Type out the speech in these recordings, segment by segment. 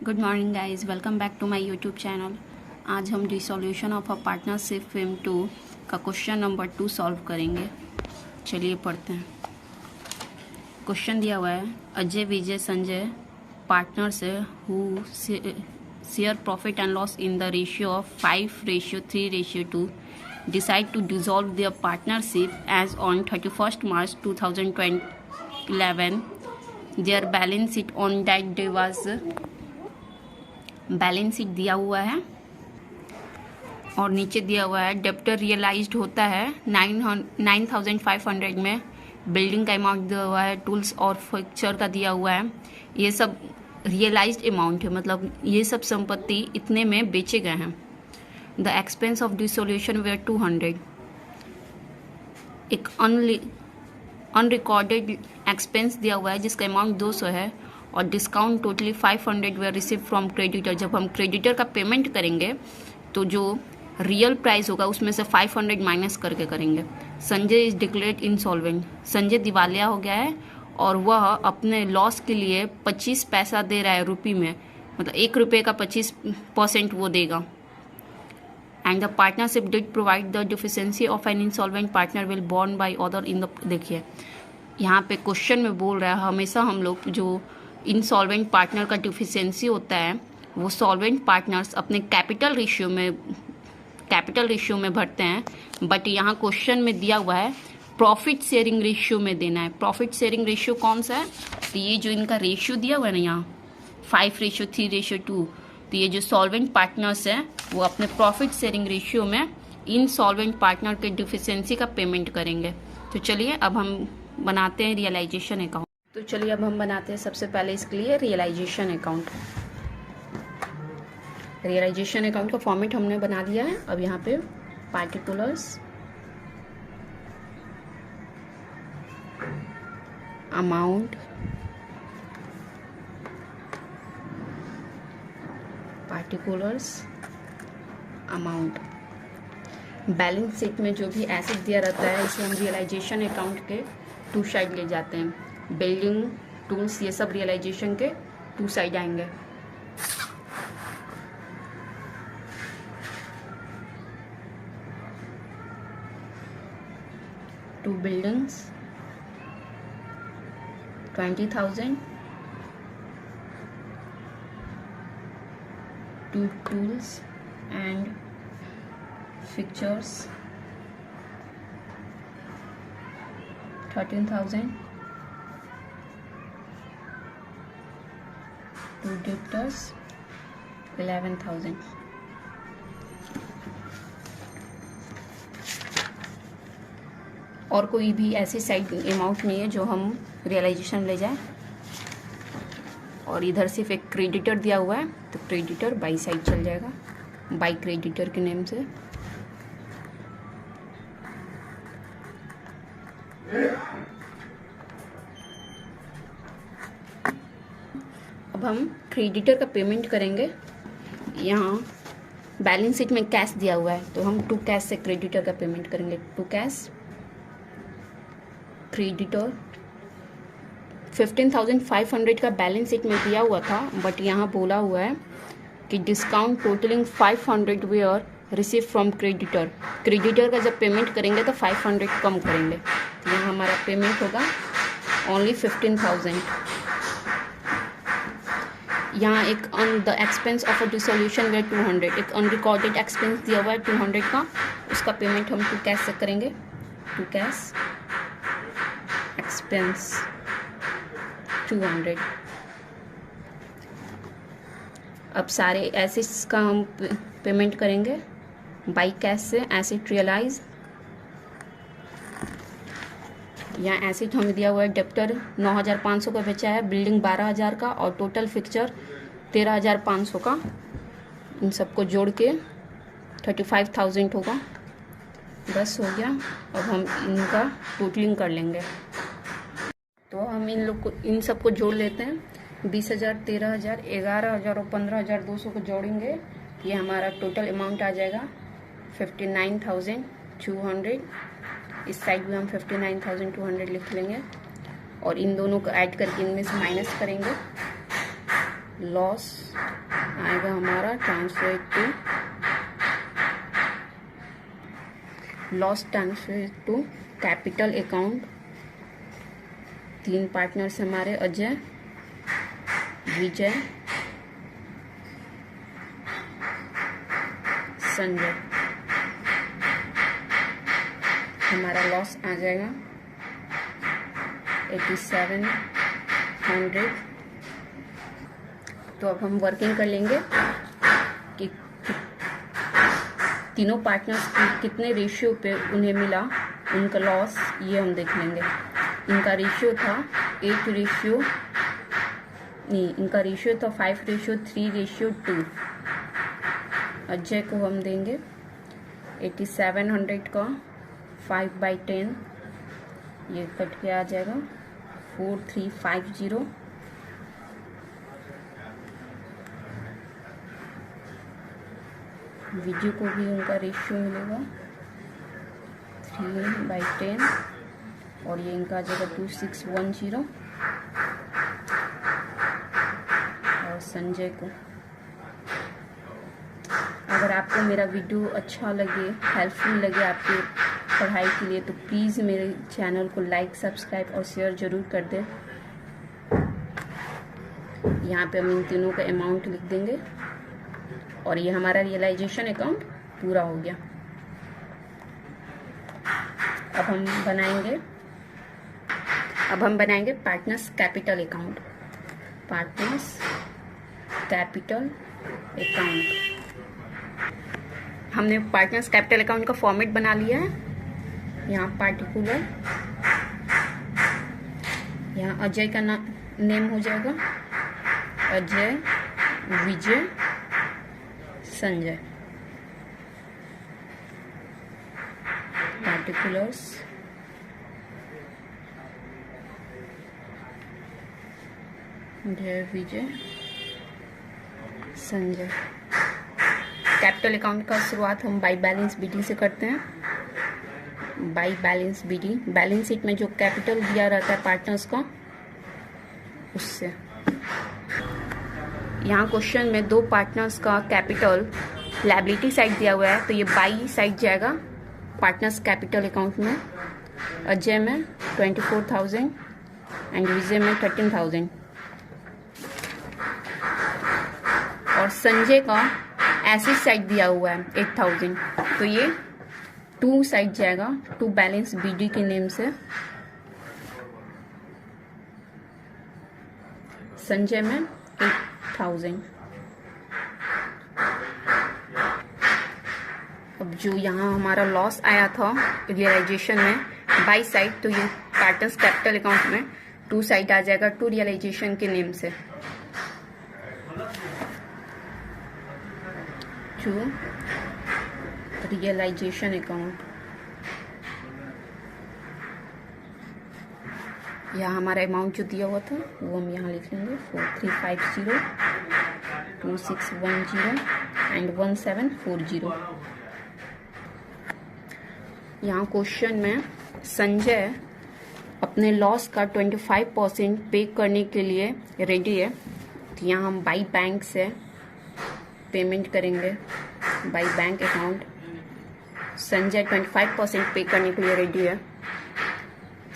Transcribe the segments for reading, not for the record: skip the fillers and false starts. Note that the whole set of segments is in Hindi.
Good morning guys, welcome back to my YouTube channel. आज हम dissolution of a partnership firm 2 का क्वेश्चन नंबर 2 सॉल्व करेंगे। चलिए पढ़ते हैं। क्वेश्चन दिया हुआ है, Ajay Vijay Sanjay partners who share profit and loss in the ratio of 5:3:2 decide to dissolve their partnership as on 31st March 2011। Their balance sheet on that day was, balance sheet दिया हुआ है और नीचे दिया हुआ है डेप्टर रियलाइज्ड होता है 9,500 में। बिल्डिंग का अमाउंट दिया हुआ है, टूल्स और फिक्चर का दिया हुआ है। ये सब रियलाइज्ड अमाउंट है, मतलब ये सब संपत्ति इतने में बेचे गए हैं। The expense of dissolution were 200। एक अनरिकॉर्डेड एक्सपेंस दिया हुआ है जिसका अमाउंट 200 है और discount totally 500 were receive from creditor. जब हम क्रेडिटर का पेमेंट करेंगे तो जो रियल प्राइस होगा उसमें से 500 माइनस करके करेंगे। Sanjay is declared insolvent. Sanjay दिवालिया हो गया है और वह अपने लॉस के लिए 25 पैसा दे रहा है रुपये में, मतलब 1 रुपये का 25% वो देगा। And the partnership did provide the deficiency of an insolvent partner will born by other in the. देखिए यहाँ पे क्वेश्चन में बोल रहा है हमेशा हम लोग जो इंसॉल्वेंट पार्टनर का डिफिशियंसी होता है वो सॉल्वेंट पार्टनर्स अपने कैपिटल रेशियो में भरते हैं, बट यहाँ क्वेश्चन में दिया हुआ है प्रॉफिट शेयरिंग रेशियो में देना है। प्रॉफिट शेयरिंग रेशियो कौन सा है? तो ये जो इनका रेशियो दिया हुआ है ना यहाँ 5:3:2, तो ये जो सॉल्वेंट पार्टनर्स हैं वो अपने प्रॉफिट शेयरिंग रेशियो में इनसॉल्वेंट पार्टनर के डिफिशियंसी का पेमेंट करेंगे। तो चलिए अब हम बनाते हैं रियलाइजेशन अकाउंट। तो चलिए अब हम बनाते हैं सबसे पहले इसके लिए रियलाइजेशन अकाउंट। रियलाइजेशन अकाउंट का फॉर्मेट हमने बना दिया है। अब यहाँ पे particulars, amount, particulars, amount, balance sheet में जो भी एसेट दिया रहता है इसे हम रियलाइजेशन अकाउंट के 2 साइड ले जाते हैं। बिल्डिंग, टूल्स, ये सब रियलाइजेशन के 2 साइड आएंगे। To buildings 20,000, 2 tools and fixtures 13,000, 2 debtors 11,000। और कोई भी ऐसी साइड अमाउंट नहीं है जो हम रियलाइजेशन ले जाए। और इधर सिर्फ एक क्रेडिटर दिया हुआ है तो क्रेडिटर बाई साइड चल जाएगा, बाई क्रेडिटर के नेम से। अब हम क्रेडिटर का पेमेंट करेंगे। यहाँ बैलेंस शीट में कैश दिया हुआ है तो हम 2 कैश से क्रेडिटर का पेमेंट करेंगे। 2 कैश क्रेडिटर 15,500 का बैलेंस शीट में दिया हुआ था, बट यहाँ बोला हुआ है कि discount totalling 500 were receive from creditor. Creditor का जब पेमेंट करेंगे तो 500 कम करेंगे, तो यहाँ हमारा पेमेंट होगा ओनली 15,000। यहाँ एक the expense of a dissolution were 200, एक अनरिकॉर्डेड एक्सपेंस दिया हुआ है 200 का, उसका पेमेंट हम 2 कैश से करेंगे। 2 कैश एक्सपेंस 200। अब सारे एसेट्स का हम पेमेंट करेंगे बाई कैश से। एसेट रियलाइज, यहाँ एसेट हमें दिया हुआ है डेप्टर 9,500 का बेचा है, बिल्डिंग 12,000 का और टोटल फिक्चर 13,500 का। इन सबको जोड़ के 35,000 होगा। बस हो गया। अब हम इनका टोटलिंग कर लेंगे। तो हम इन सबको जोड़ लेते हैं। 20,000, 13,000, 11,000 और 15,200 को जोड़ेंगे, ये हमारा टोटल अमाउंट आ जाएगा 59,200। इस साइड में हम 59,200 लिख लेंगे और इन दोनों को ऐड करके इनमें से माइनस करेंगे। लॉस आएगा हमारा transfer to capital account. 3 partners हमारे अजय, विजय, संजय। हमारा लॉस आ जाएगा 8700। तो अब हम वर्किंग कर लेंगे कि तीनों पार्टनर्स की कितने रेशियो पे उन्हें मिला उनका लॉस, ये हम देख लेंगे। इनका रेशियो था 5:3:2। अजय को हम देंगे 8700 का 5/10, ये कट के आ जाएगा 4350। विजय को भी उनका रेशियो मिलेगा 3/10 और ये इनका आ जाएगा 2610। और संजय को, अगर आपको मेरा वीडियो अच्छा लगे, हेल्पफुल लगे आपके पढ़ाई के लिए, तो प्लीज़ मेरे चैनल को लाइक, सब्सक्राइब और शेयर ज़रूर कर दें। यहाँ पे हम इन तीनों का अमाउंट लिख देंगे और ये हमारा रियलाइजेशन अकाउंट पूरा हो गया। अब हम बनाएंगे पार्टनर्स कैपिटल अकाउंट। हमने पार्टनर्स कैपिटल अकाउंट का फॉर्मेट बना लिया है। यहाँ पार्टिकुलर, यहाँ अजय का नेम हो जाएगा Ajay, Vijay, Sanjay. Particulars, Vijay, Sanjay. Capital account का शुरुआत हम बाई बैलेंस बीडी से करते हैं। By balance BD, balance sheet में जो कैपिटल दिया रहता है पार्टनर्स का, उससे। यहाँ क्वेश्चन में 2 पार्टनर्स का कैपिटल लायबिलिटी साइड दिया हुआ है, तो ये बाई साइड जाएगा पार्टनर्स कैपिटल अकाउंट में। अजय में 24,000 एंड विजय में 13,000 और संजय का एसेट साइड दिया हुआ है 8,000, तो ये 2 साइड जाएगा, 2 बैलेंस बीडी के नेम से। संजय में 8,000। अब जो यहाँ हमारा लॉस आया था रियलाइजेशन में बाई साइड, तो ये पार्टनर्स कैपिटल अकाउंट में 2 साइड आ जाएगा, 2 रियलाइजेशन के नेम से। जो रियलाइजेशन अकाउंट, यहाँ हमारा अमाउंट जो दिया हुआ था वो हम यहाँ लिख लेंगे 4350, 2610 एंड 1740। यहाँ क्वेश्चन में संजय अपने लॉस का 25% पे करने के लिए रेडी है, तो यहाँ हम बाई बैंक से पेमेंट करेंगे, बाई बैंक अकाउंट। संजय 25% पे करने के लिए रेडी है।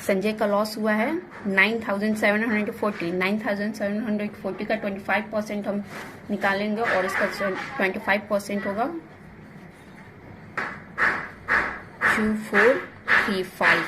संजय का लॉस हुआ है 9,740। 9,740 का 25% हम निकालेंगे और इसका 25% होगा 2435।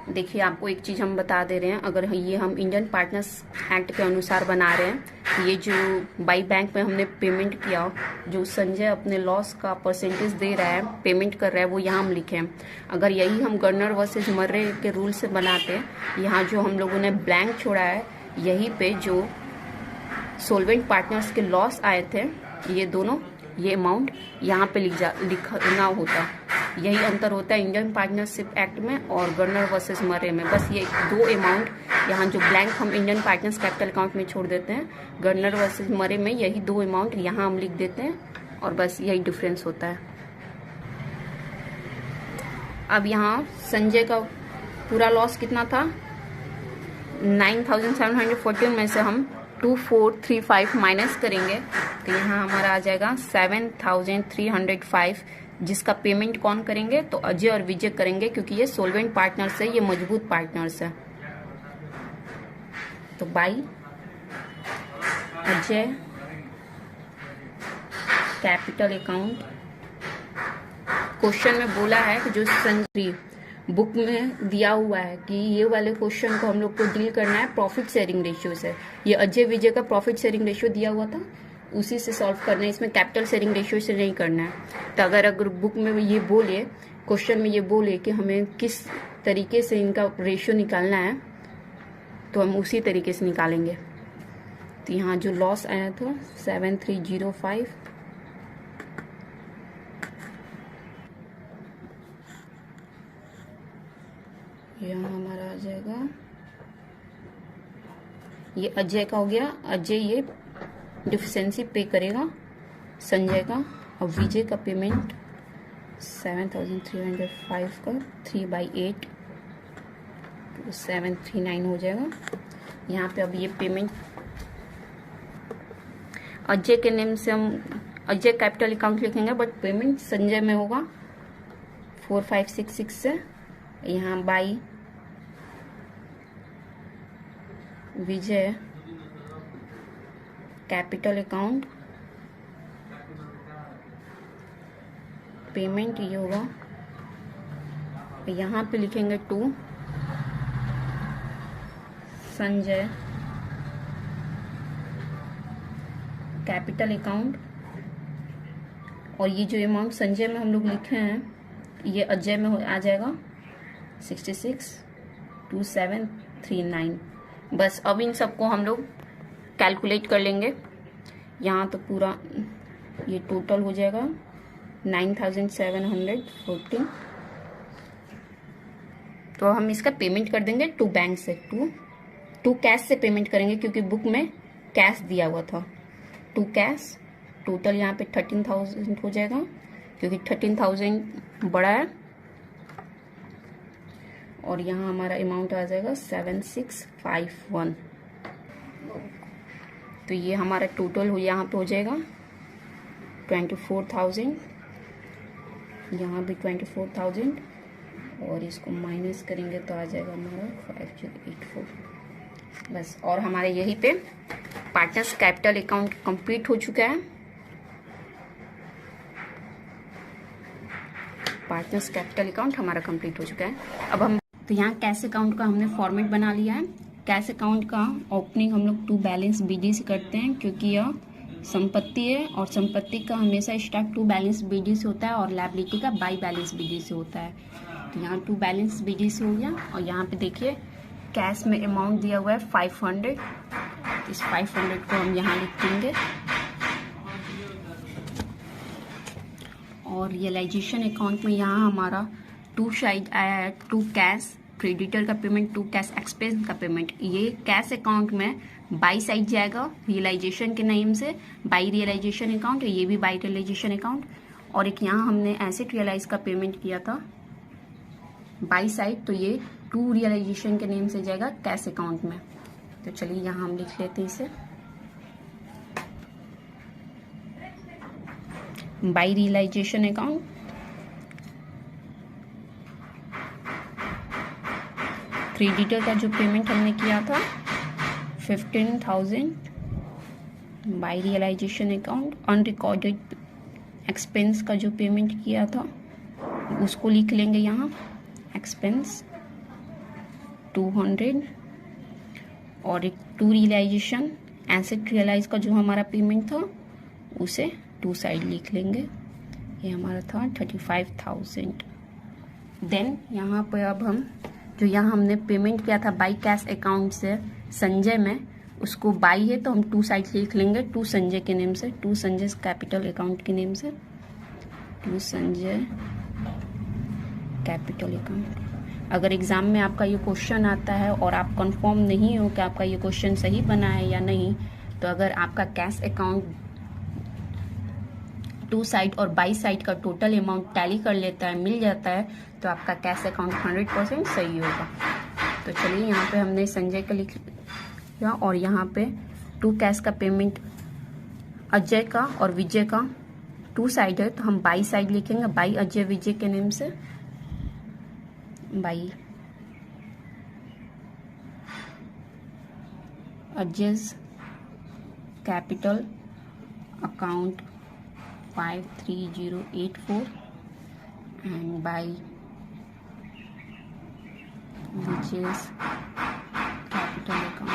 देखिए, आपको एक चीज़ हम बता दे रहे हैं, अगर ये हम इंडियन पार्टनर्स एक्ट के अनुसार बना रहे हैं, ये जो बाई बैंक में हमने पेमेंट किया, जो संजय अपने लॉस का परसेंटेज दे रहा है, पेमेंट कर रहा है, वो यहाँ हम लिखे हैं। अगर यही हम गर्नर वर्सेस मर्रे के रूल से बनाते, यहाँ जो हम लोगों ने ब्लैंक छोड़ा है, यहीं पे जो सोल्वेंट पार्टनर्स के लॉस आए थे, ये दोनों, ये अमाउंट यहाँ पे लिखना होता। यही अंतर होता है इंडियन पार्टनरशिप एक्ट में और गर्नर वर्सेस मर्रे में। बस ये 2 अमाउंट यहाँ जो ब्लैंक हम इंडियन पार्टनर्स कैपिटल अकाउंट में छोड़ देते हैं, गर्नर वर्सेस मर्रे में यही 2 अमाउंट यहाँ हम लिख देते हैं और बस यही डिफरेंस होता है। अब यहाँ संजय का पूरा लॉस कितना था, 9,714 में से हम 2435 माइनस करेंगे तो यहाँ हमारा आ जाएगा 7305, जिसका पेमेंट कौन करेंगे? तो अजय और विजय करेंगे, क्योंकि ये सोल्वेंट पार्टनर्स है, ये मजबूत पार्टनर्स है। तो by Ajay capital account. Question में बोला है कि जो संजय बुक में दिया हुआ है कि ये वाले क्वेश्चन को हम लोग को डील करना है प्रॉफिट शेयरिंग रेशियो से। ये अजय विजय का प्रॉफिट शेयरिंग रेशियो दिया हुआ था, उसी से सॉल्व करना है, इसमें कैपिटल शेयरिंग रेशियो से नहीं करना है। तो अगर बुक में ये बोले, क्वेश्चन में ये बोले कि हमें किस तरीके से इनका रेशियो निकालना है, तो हम उसी तरीके से निकालेंगे। तो यहाँ जो लॉस आया था 7305, यहाँ हमारा आ जाएगा, ये अजय का हो गया। अजय ये डिफिशेंसी पे करेगा संजय का, और विजय का पेमेंट 7305 का 3/8 739 हो जाएगा। यहाँ पे अब ये पेमेंट अजय के नेम से हम अजय कैपिटल अकाउंट लिखेंगे, बट पेमेंट संजय में होगा 4566 से। यहाँ by Vijay capital account, payment ये होगा, यहाँ पे लिखेंगे 2 संजय कैपिटल अकाउंट, और ये जो अमाउंट संजय में हम लोग लिखे हैं ये अजय में आ जाएगा 662739। बस अब इन सबको हम लोग कैलकुलेट कर लेंगे। यहाँ तो पूरा ये टोटल हो जाएगा 9714। तो हम इसका पेमेंट कर देंगे टू बैंक से, टू कैश से पेमेंट करेंगे, क्योंकि बुक में कैश दिया हुआ था। टू कैश टोटल यहाँ पे 13,000 हो जाएगा, क्योंकि 13,000 बड़ा है, और यहाँ हमारा अमाउंट आ जाएगा 7651। तो ये हमारा टोटल हो यहाँ पे हो जाएगा 24,000, यहाँ भी 24,000, और इसको माइनस करेंगे तो आ जाएगा हमारा 5084। बस, और हमारे यहीं पे पार्टनर्स कैपिटल अकाउंट कंप्लीट हो चुका है। पार्टनर्स कैपिटल अकाउंट हमारा कंप्लीट हो चुका है। अब हम तो यहाँ कैश अकाउंट का हमने फॉर्मेट बना लिया है। कैश अकाउंट का ओपनिंग हम लोग टू बैलेंस बीडी से करते हैं, क्योंकि यह संपत्ति है, और संपत्ति का हमेशा स्टार्ट टू बैलेंस बीडी से होता है, और लायबिलिटी का बाई बैलेंस बीडी से होता है। तो यहाँ टू बैलेंस बीडी से हो गया, और यहाँ पे देखिए कैश में अमाउंट दिया हुआ है 500। इस 500 को हम यहाँ लिख देंगे, और रियलाइजेशन अकाउंट में यहाँ हमारा टू साइड आया है, टू कैश क्रेडिटर का पेमेंट, टू कैश एक्सपेंस का पेमेंट। ये कैश अकाउंट में बाई साइड जाएगा रियलाइजेशन के नेम से, बाई रियलाइजेशन अकाउंट, ये भी बाई रियलाइजेशन अकाउंट। और एक यहाँ हमने एसेट रियलाइज का पेमेंट किया था बाई साइड, तो ये टू रियलाइजेशन के नेम से जाएगा कैश अकाउंट में। तो चलिए यहाँ हम लिख लेते हैं इसे, बाई रियलाइजेशन अकाउंट, क्रेडिटर का जो पेमेंट हमने किया था 15,000 by realisation account. Unrecorded expense का जो पेमेंट किया था उसको लिख लेंगे यहाँ, एक्सपेंस 200, और एक टू रियलाइजेशन एसेट रियलाइज का जो हमारा पेमेंट था उसे टू साइड लिख लेंगे, ये हमारा था 35,000। देन यहाँ पर अब हम जो यहाँ हमने पेमेंट किया था बाई कैश अकाउंट से संजय में, उसको बाई है तो हम टू साइड लिख लेंगे, टू संजय के नेम से, टू संजय कैपिटल अकाउंट के नेम से, टू संजय कैपिटल अकाउंट। अगर एग्जाम में आपका ये क्वेश्चन आता है और आप कंफर्म नहीं हो कि आपका ये क्वेश्चन सही बना है या नहीं, तो अगर आपका कैश अकाउंट टू साइड और बाई साइड का टोटल अमाउंट टैली कर लेता है, मिल जाता है, तो आपका कैश अकाउंट 100% सही होगा। तो चलिए यहाँ पे हमने संजय का लिख लिया, और यहाँ पे टू कैश का पेमेंट अजय का और विजय का 2 साइड है, तो हम बाई साइड लिखेंगे, बाई अजय विजय के नेम से, by Ajay's capital account 53084 and by Vijay's capital account.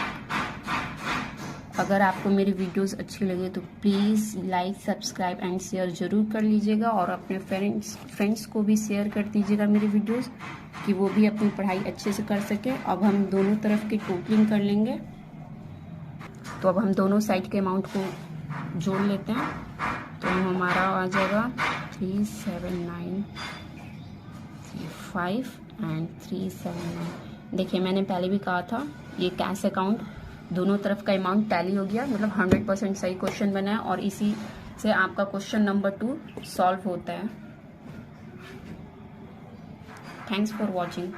अगर आपको मेरी वीडियोस अच्छी लगे तो please like, subscribe and share ज़रूर कर लीजिएगा, और अपने फ्रेंड्स को भी शेयर कर दीजिएगा मेरी वीडियोस, कि वो भी अपनी पढ़ाई अच्छे से कर सके। अब हम दोनों तरफ की टोटलिंग कर लेंगे। तो अब हम दोनों साइड के अमाउंट को जोड़ लेते हैं, तो हमारा आ जाएगा 37935 एंड 379। देखिए मैंने पहले भी कहा था ये कैश अकाउंट दोनों तरफ का अमाउंट टैली हो गया, मतलब 100% सही क्वेश्चन बना है, और इसी से आपका क्वेश्चन नंबर 2 सॉल्व होता है। Thanks for watching.